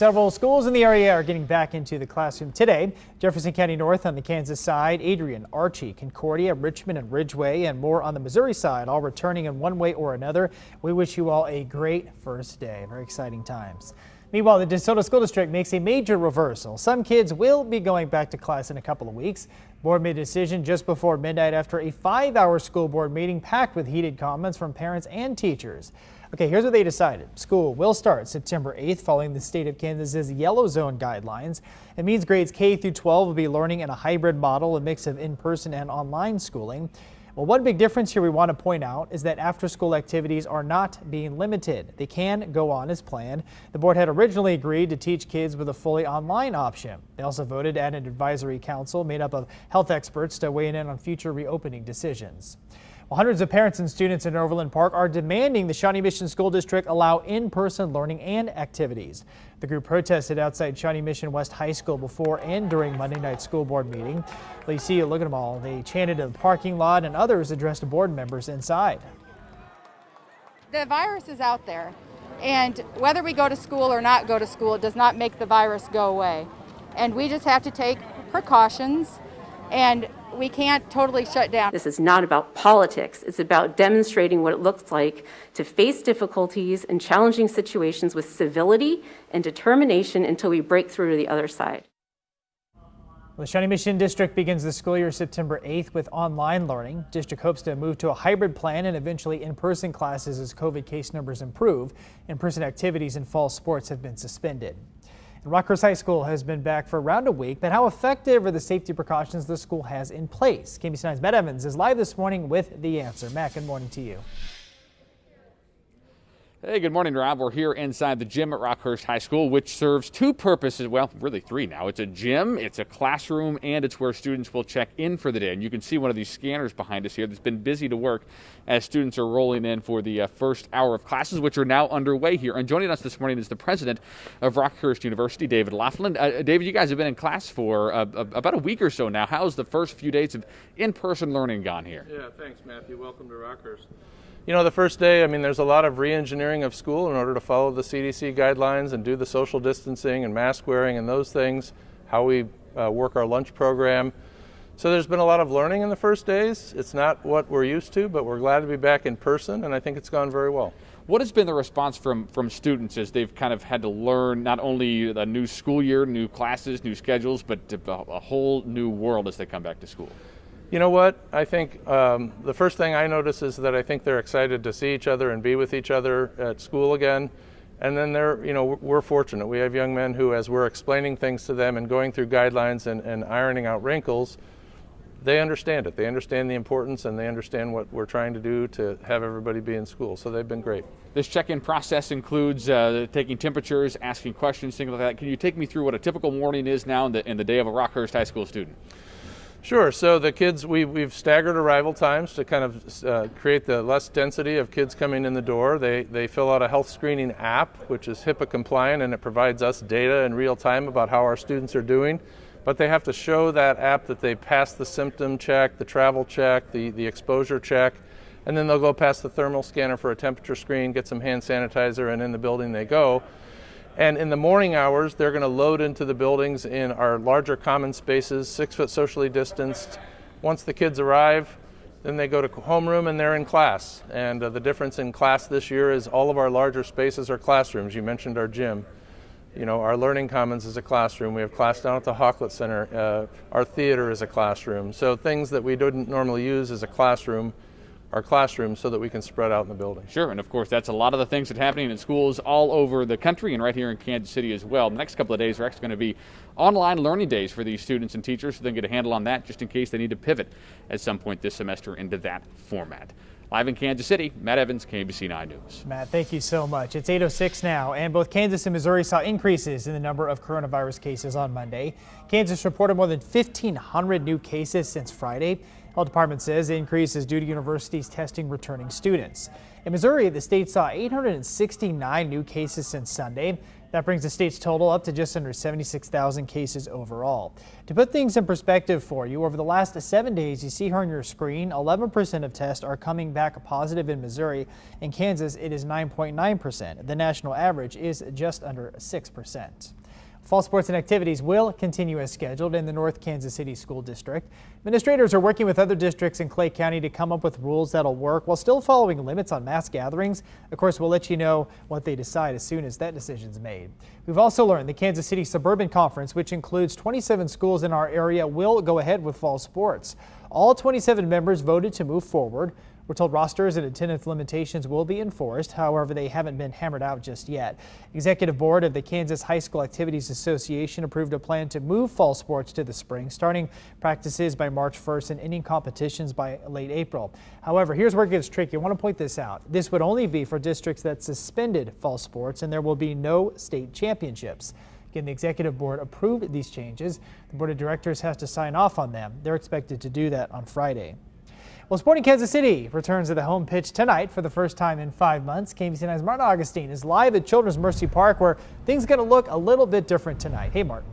Several schools in the area are getting back into the classroom today. Jefferson County North on the Kansas side, Adrian, Archie, Concordia, Richmond, and Ridgeway, and more on the Missouri side, all returning in one way or another. We wish you all a great first day. Very exciting times. Meanwhile, the DeSoto School District makes a major reversal. Some kids will be going back to class in a couple of weeks. Board made a decision just before midnight after a 5-hour school board meeting packed with heated comments from parents and teachers. Okay, here's what they decided. School will start September 8th following the state of Kansas's yellow zone guidelines. It means grades K through 12 will be learning in a hybrid model, a mix of in-person and online schooling. Well, one big difference here we want to point out is that after-school activities are not being limited. They can go on as planned. The board had originally agreed to teach kids with a fully online option. They also voted to add an advisory council made up of health experts to weigh in on future reopening decisions. Well, hundreds of parents and students in Overland Park are demanding the Shawnee Mission School District allow in-person learning and activities. The group protested outside Shawnee Mission West High School before and during Monday night's school board meeting. Well, you see, look at them all. They chanted in the parking lot, and others addressed board members inside. The virus is out there, and whether we go to school or not go to school, it does not make the virus go away. And we just have to take precautions, and we can't totally shut down. This is not about politics. It's about demonstrating what it looks like to face difficulties and challenging situations with civility and determination until we break through to the other side. Well, the Shawnee Mission District begins the school year September 8th with online learning. District hopes to move to a hybrid plan and eventually in-person classes as COVID case numbers improve. In-person activities and fall sports have been suspended. Rockhurst High School has been back for around a week, but how effective are the safety precautions the school has in place? KBC9's Matt Evans is live this morning with the answer. Matt, good morning to you. Hey, good morning, Rob. We're here inside the gym at Rockhurst High School, which serves two purposes. Well, really three now. It's a gym, it's a classroom, and it's where students will check in for the day. And you can see one of these scanners behind us here that's been busy to work as students are rolling in for the first hour of classes, which are now underway here. And joining us this morning is the president of Rockhurst University, David Laughlin. David, you guys have been in class for about a week or so now. How's the first few days of in-person learning gone here? Yeah, thanks, Matthew. Welcome to Rockhurst. You know, the first day, there's a lot of re-engineering of school in order to follow the CDC guidelines and do the social distancing and mask wearing and those things, how we work our lunch program. So there's been a lot of learning in the first days. It's not what we're used to, but we're glad to be back in person, and I think it's gone very well. What has been the response from students as they've kind of had to learn not only a new school year, new classes, new schedules, but a whole new world as they come back to school? You know what? I think the first thing I notice is that I think they're excited to see each other and be with each other at school again. And then we're fortunate. We have young men who, as we're explaining things to them and going through guidelines and ironing out wrinkles, they understand it. They understand the importance and they understand what we're trying to do to have everybody be in school. So they've been great. This check-in process includes taking temperatures, asking questions, things like that. Can you take me through what a typical morning is now in the day of a Rockhurst High School student? Sure. So the kids, we've staggered arrival times to kind of create the less density of kids coming in the door. They fill out a health screening app, which is HIPAA compliant, and it provides us data in real time about how our students are doing. But they have to show that app that they passed the symptom check, the travel check, the exposure check, and then they'll go past the thermal scanner for a temperature screen, get some hand sanitizer, and in the building they go. And in the morning hours, they're going to load into the buildings in our larger common spaces, 6 foot socially distanced. Once the kids arrive, then they go to homeroom and they're in class. And the difference in class this year is all of our larger spaces are classrooms. You mentioned our gym. You know, our learning commons is a classroom. We have class down at the Hawklet Center. Our theater is a classroom. So things that we didn't normally use as a classroom, our classrooms, so that we can spread out in the building. Sure, and of course that's a lot of the things that are happening in schools all over the country and right here in Kansas City as well. The next couple of days are actually going to be online learning days for these students and teachers, so they can get a handle on that just in case they need to pivot at some point this semester into that format. Live in Kansas City, Matt Evans, KBC 9 News. Matt, thank you so much. It's 8:06 now, and both Kansas and Missouri saw increases in the number of coronavirus cases on Monday. Kansas reported more than 1,500 new cases since Friday. Health Department says the increase is due to universities testing returning students. In Missouri, the state saw 869 new cases since Sunday. That brings the state's total up to just under 76,000 cases overall. To put things in perspective for you, over the last 7 days, you see here on your screen, 11% of tests are coming back positive in Missouri. In Kansas, it is 9.9%. The national average is just under 6%. Fall sports and activities will continue as scheduled in the North Kansas City School District. Administrators are working with other districts in Clay County to come up with rules that'll work while still following limits on mass gatherings. Of course, we'll let you know what they decide as soon as that decision's made. We've also learned the Kansas City Suburban Conference, which includes 27 schools in our area, will go ahead with fall sports. All 27 members voted to move forward. We're told rosters and attendance limitations will be enforced. However, they haven't been hammered out just yet. Executive Board of the Kansas High School Activities Association approved a plan to move fall sports to the spring, starting practices by March 1st and ending competitions by late April. However, here's where it gets tricky. I want to point this out. This would only be for districts that suspended fall sports, and there will be no state championships. Again, the Executive Board approved these changes. The Board of Directors has to sign off on them. They're expected to do that on Friday. Well, Sporting Kansas City returns to the home pitch tonight for the first time in 5 months. KMBC9's Martin Augustine is live at Children's Mercy Park, where things are going to look a little bit different tonight. Hey, Martin.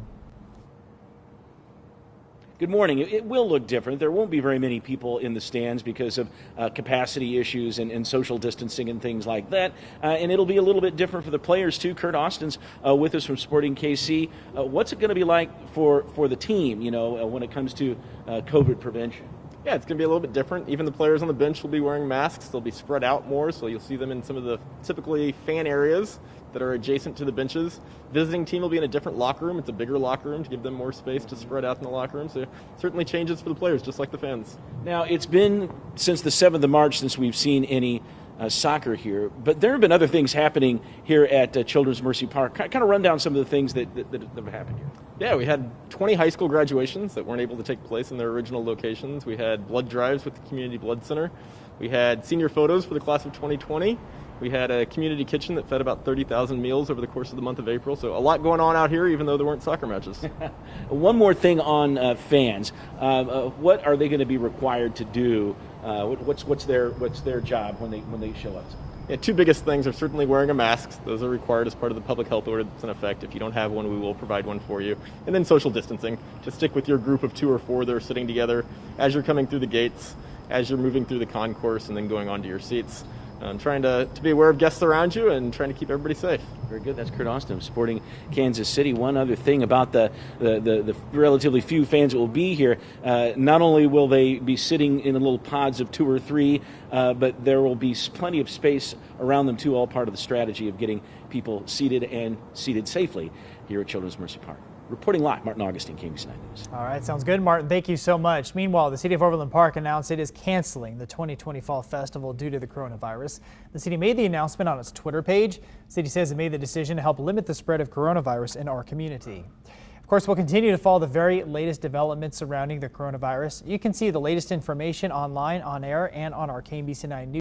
Good morning. It will look different. There won't be very many people in the stands because of capacity issues and social distancing and things like that. And it'll be a little bit different for the players, too. Kurt Austin's with us from Sporting KC. What's it going to be like for the team, when it comes to COVID prevention? Yeah, it's going to be a little bit different. Even the players on the bench will be wearing masks. They'll be spread out more, so you'll see them in some of the typically fan areas that are adjacent to the benches. Visiting team will be in a different locker room. It's a bigger locker room to give them more space to spread out in the locker room. So certainly changes for the players, just like the fans. Now, it's been since the 7th of March since we've seen any soccer here, but there have been other things happening here at Children's Mercy Park. Kind of run down some of the things that have happened here. Yeah, we had 20 high school graduations that weren't able to take place in their original locations. We had blood drives with the Community Blood Center. We had senior photos for the class of 2020. We had a community kitchen that fed about 30,000 meals over the course of the month of April. So a lot going on out here, even though there weren't soccer matches. One more thing on fans. What are they going to be required to do? What's their job when they show up? Yeah, two biggest things are certainly wearing a mask. Those are required as part of the public health order that's in effect. If you don't have one, we will provide one for you. And then social distancing. To stick with your group of 2 or 4 that are sitting together as you're coming through the gates, as you're moving through the concourse, and then going on to your seats. Trying to be aware of guests around you and trying to keep everybody safe. Very good. That's Kurt Austin of Sporting Kansas City. One other thing about the relatively few fans that will be here, not only will they be sitting in little pods of 2 or 3, but there will be plenty of space around them too, all part of the strategy of getting people seated safely here at Children's Mercy Park. Reporting live, Martin Augustine, KMBC9 News. All right, sounds good, Martin. Thank you so much. Meanwhile, the City of Overland Park announced it is canceling the 2020 Fall Festival due to the coronavirus. The city made the announcement on its Twitter page. The city says it made the decision to help limit the spread of coronavirus in our community. Of course, we'll continue to follow the very latest developments surrounding the coronavirus. You can see the latest information online, on air, and on our KMBC9 News.